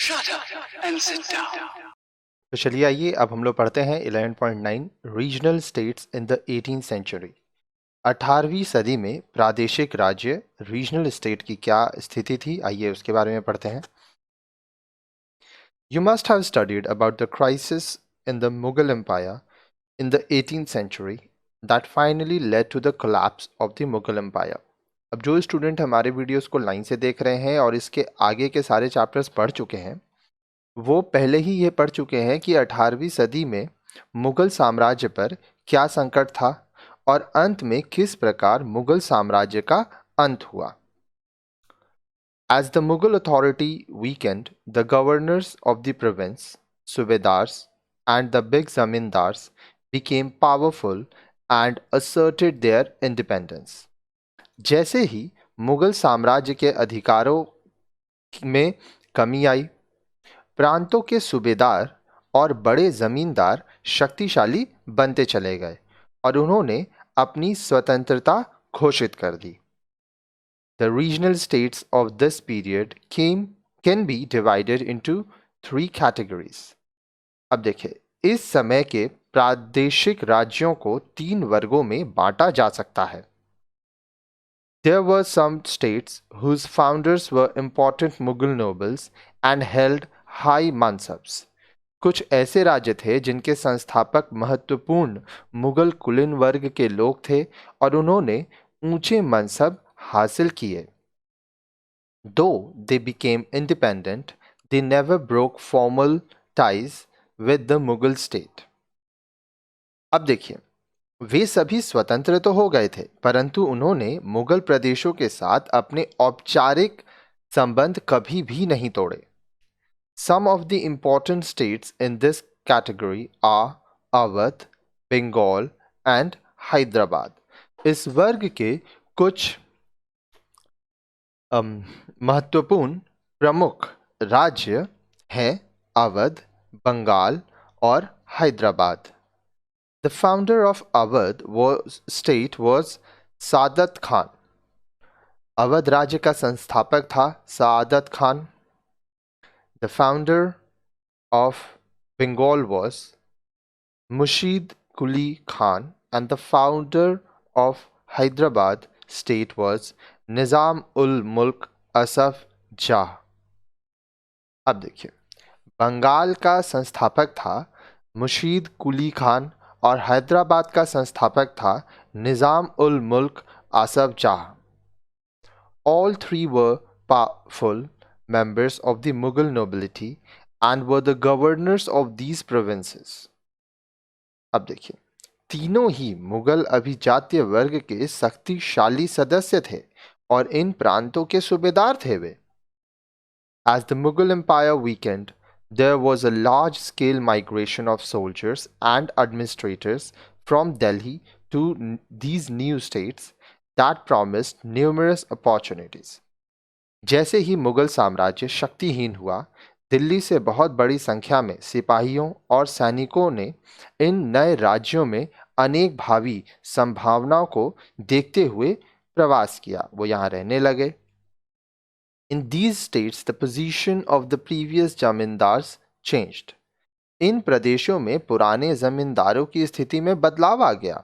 Shut up and sit down. तो चलिए आइए अब हम लोग पढ़ते हैं 11.9 regional states in the 18th century. 18वीं सदी में प्रादेशिक राज्य रीजनल स्टेट की क्या स्थिति थी, आइए उसके बारे में पढ़ते हैं। You must have studied about the crisis in the Mughal Empire in the 18th century that finally led to the collapse of the Mughal Empire. अब जो स्टूडेंट हमारे वीडियोस को लाइन से देख रहे हैं और इसके आगे के सारे चैप्टर्स पढ़ चुके हैं, वो पहले ही ये पढ़ चुके हैं कि 18वीं सदी में मुगल साम्राज्य पर क्या संकट था और अंत में किस प्रकार मुगल साम्राज्य का अंत हुआ। As the Mughal authority weakened, the governors of the province, Subedars, and the big zamindars became powerful and asserted their independence. जैसे ही मुगल साम्राज्य के अधिकारों में कमी आई, प्रांतों के सूबेदार और बड़े जमींदार शक्तिशाली बनते चले गए और उन्होंने अपनी स्वतंत्रता घोषित कर दी। The regional states of this period can be divided into 3 categories. अब देखिए, इस समय के प्रादेशिक राज्यों को 3 वर्गों में बांटा जा सकता है। There were some states whose founders were important Mughal nobles and held high mansabs. कुछ ऐसे राज्य थे जिनके संस्थापक महत्वपूर्ण मुगल कुलीन वर्ग के लोग थे और उन्होंने ऊंचे मनसब हासिल किए। Though they became independent, they never broke formal ties with the Mughal state. अब देखिए, वे सभी स्वतंत्र तो हो गए थे, परंतु उन्होंने मुगल प्रदेशों के साथ अपने औपचारिक संबंध कभी भी नहीं तोड़े। Some of the important states in this category are Awadh, Bengal and Hyderabad. इस वर्ग के कुछ महत्वपूर्ण प्रमुख राज्य हैं अवध, बंगाल और Hyderabad. The founder of Awadh state was सादत खान। अवध राज्य का संस्थापक था सादत Khan. The founder of Bengal was Mushid Quli Khan and the founder of Hyderabad state was Nizam ul Mulk Asaf Jah. अब देखिए, बंगाल का संस्थापक था मुशीद कुली खान और हैदराबाद का संस्थापक था निज़ाम उल मुल्क Asaf Jah. All 3 were powerful members of the Mughal nobility and were the governors of these provinces. अब देखिए, तीनों ही मुगल अभिजात्य वर्ग के शक्तिशाली सदस्य थे और इन प्रांतों के सूबेदार थे वे। As the Mughal Empire weakened, there was a large-scale migration of soldiers and administrators from Delhi to these new states that promised numerous opportunities. जैसे ही मुगल साम्राज्य शक्तिहीन हुआ, दिल्ली से बहुत बड़ी संख्या में सिपाहियों और सैनिकों ने इन नए राज्यों में अनेक भावी संभावनाओं को देखते हुए प्रवास किया, वो यहाँ रहने लगे। In these states, the position of the previous zamindars changed. इन प्रदेशों में पुराने जमींदारों की स्थिति में बदलाव आ गया।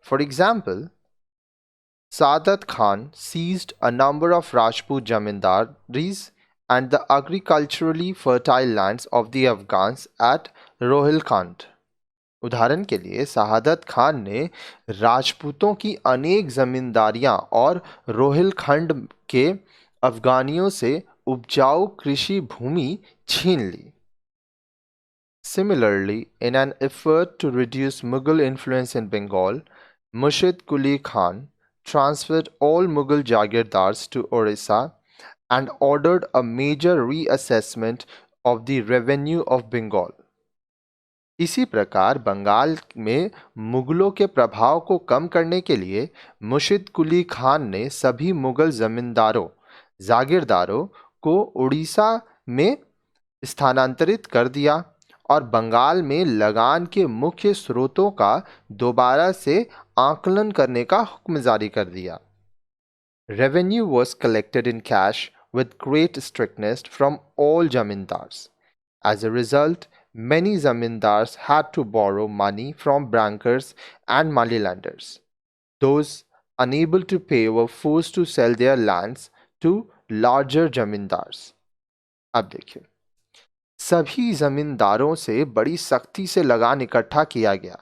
For example, Saadat Khan seized a number of Rajput jamindaris and the agriculturally fertile lands of the Afghans at Rohilkhand. उदाहरण के लिए शहादत खान ने राजपूतों की अनेक जमींदारियां और रोहिलखंड के अफगानियों से उपजाऊ कृषि भूमि छीन ली। Similarly, in an effort to reduce Mughal influence in Bengal, Mushid Quli Khan transferred all Mughal jagirdars to Orissa and ordered a major reassessment of the revenue of Bengal. इसी प्रकार बंगाल में मुगलों के प्रभाव को कम करने के लिए मुर्शिद कुली खान ने सभी मुगल जमींदारों जागीरदारों को उड़ीसा में स्थानांतरित कर दिया और बंगाल में लगान के मुख्य स्रोतों का दोबारा से आकलन करने का हुक्म जारी कर दिया। Revenue was collected in cash with great strictness from all zamindars. As a result, many zamindars had to borrow money from bankers and moneylenders. Those unable to pay were forced to sell their lands to larger zamindars. अब देखिए, सभी जमींदारों से बड़ी सख्ती से लगान इकट्ठा किया गया।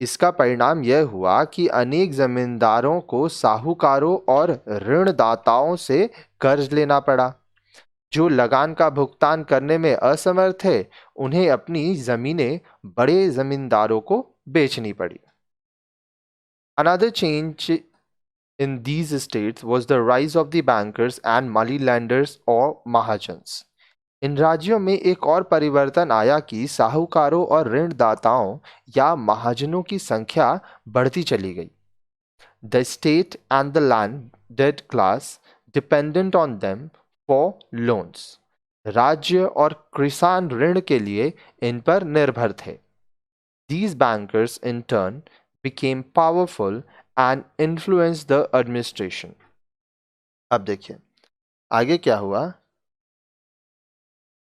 इसका परिणाम यह हुआ कि अनेक जमींदारों को साहूकारों और ऋणदाताओं से कर्ज लेना पड़ा। जो लगान का भुगतान करने में असमर्थ थे, उन्हें अपनी जमीनें बड़े जमींदारों को बेचनी पड़ी। Another change in these states was the rise of the bankers and moneylenders or mahajans. इन राज्यों में एक और परिवर्तन आया कि साहूकारों और ऋणदाताओं या महाजनों की संख्या बढ़ती चली गई। The state and the landed class dependent on them for loans. राज्य और किसान ऋण के लिए इन पर निर्भर थे। These bankers in turn became powerful and influenced the administration. अब देखिए आगे क्या हुआ।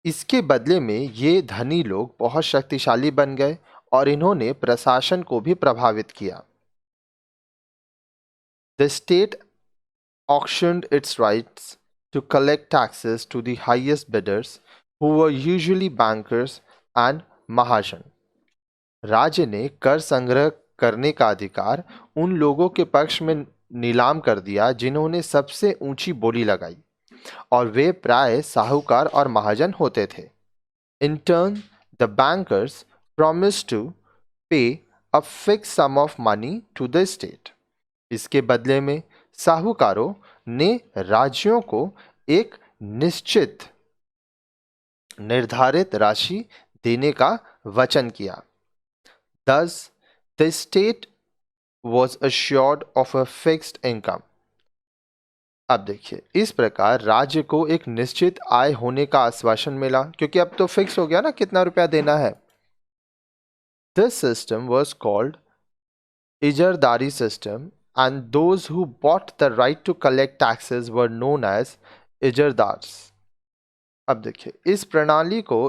इसके बदले में ये धनी लोग बहुत शक्तिशाली बन गए और इन्होंने प्रशासन को भी प्रभावित किया। The state auctioned its rights to collect taxes to the highest bidders, who were usually bankers and महाजन। राज्य ने कर संग्रह करने का अधिकार उन लोगों के पक्ष में नीलाम कर दिया जिन्होंने सबसे ऊंची बोली लगाई, और वे प्राय साहूकार और महाजन होते थे। In turn, the bankers promised to pay a fixed sum of money to the state. इसके बदले में साहूकारों ने राज्यों को एक निश्चित निर्धारित राशि देने का वचन किया। Thus, the state was assured of a fixed income. अब देखिए, इस प्रकार राज्य को एक निश्चित आय होने का आश्वासन मिला, क्योंकि अब तो फिक्स हो गया ना कितना रुपया देना है। This system was called इजरदारी system, and those who bought the right to collect taxes were known as इजरदार्स। अब देखिए, इस प्रणाली को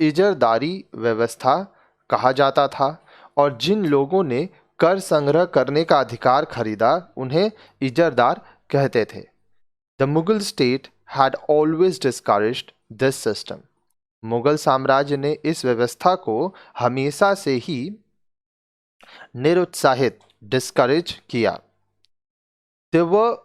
इजरदारी व्यवस्था कहा जाता था, और जिन लोगों ने कर संग्रह करने का अधिकार खरीदा उन्हें इजरदार कहते थे। The Mughal state had always discouraged this system. Mughal साम्राज्य ने इस व्यवस्था को हमेशा से ही निरुत्साहित डिस्करेज किया। There were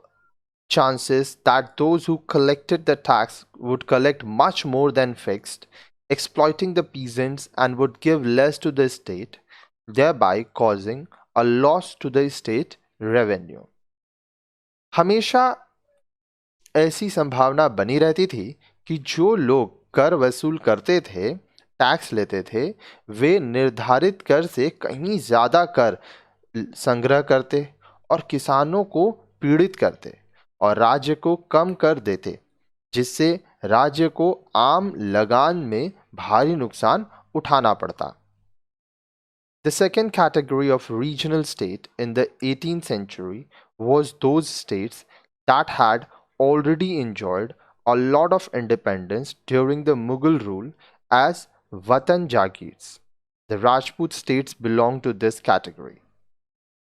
chances that those who collected the tax would collect much more than fixed, exploiting the peasants, and would give less to the state, thereby causing a loss to the state revenue. हमेशा ऐसी संभावना बनी रहती थी कि जो लोग कर वसूल करते थे, टैक्स लेते थे, वे निर्धारित कर से कहीं ज़्यादा कर संग्रह करते और किसानों को पीड़ित करते और राज्य को कम कर देते, जिससे राज्य को आम लगान में भारी नुकसान उठाना पड़ता। The second category of regional state in the 18th century was those states that had already enjoyed a lot of independence during the Mughal rule as Watan Jagirs. The Rajput states belong to this category.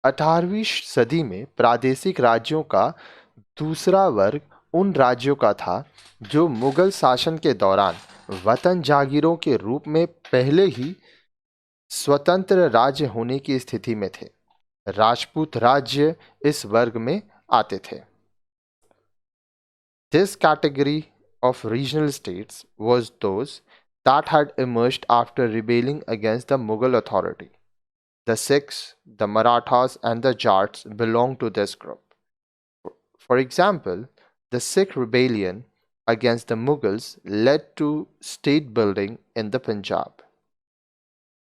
18वीं सदी में प्रादेशिक राज्यों का दूसरा वर्ग उन राज्यों का था जो मुगल शासन के दौरान वतन जागीरों के रूप में पहले ही स्वतंत्र राज्य होने की स्थिति में थे। राजपूत राज्य इस वर्ग में आते थे। This category of regional states was those that had emerged after rebelling against the Mughal authority. The Sikhs, the Marathas, and the Jats belong to this group. For example, the Sikh rebellion against the Mughals led to state building in the Punjab.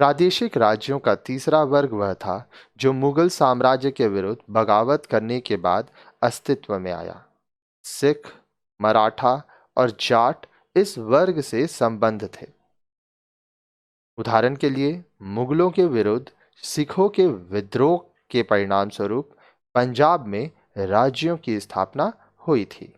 प्रादेशिक राज्यों का तीसरा वर्ग वह था जो मुगल साम्राज्य के विरुद्ध बगावत करने के बाद अस्तित्व में आया। सिख, मराठा और जाट इस वर्ग से संबद्ध थे। उदाहरण के लिए, मुगलों के विरुद्ध सिखों के विद्रोह के परिणाम स्वरूप पंजाब में राज्यों की स्थापना हुई थी।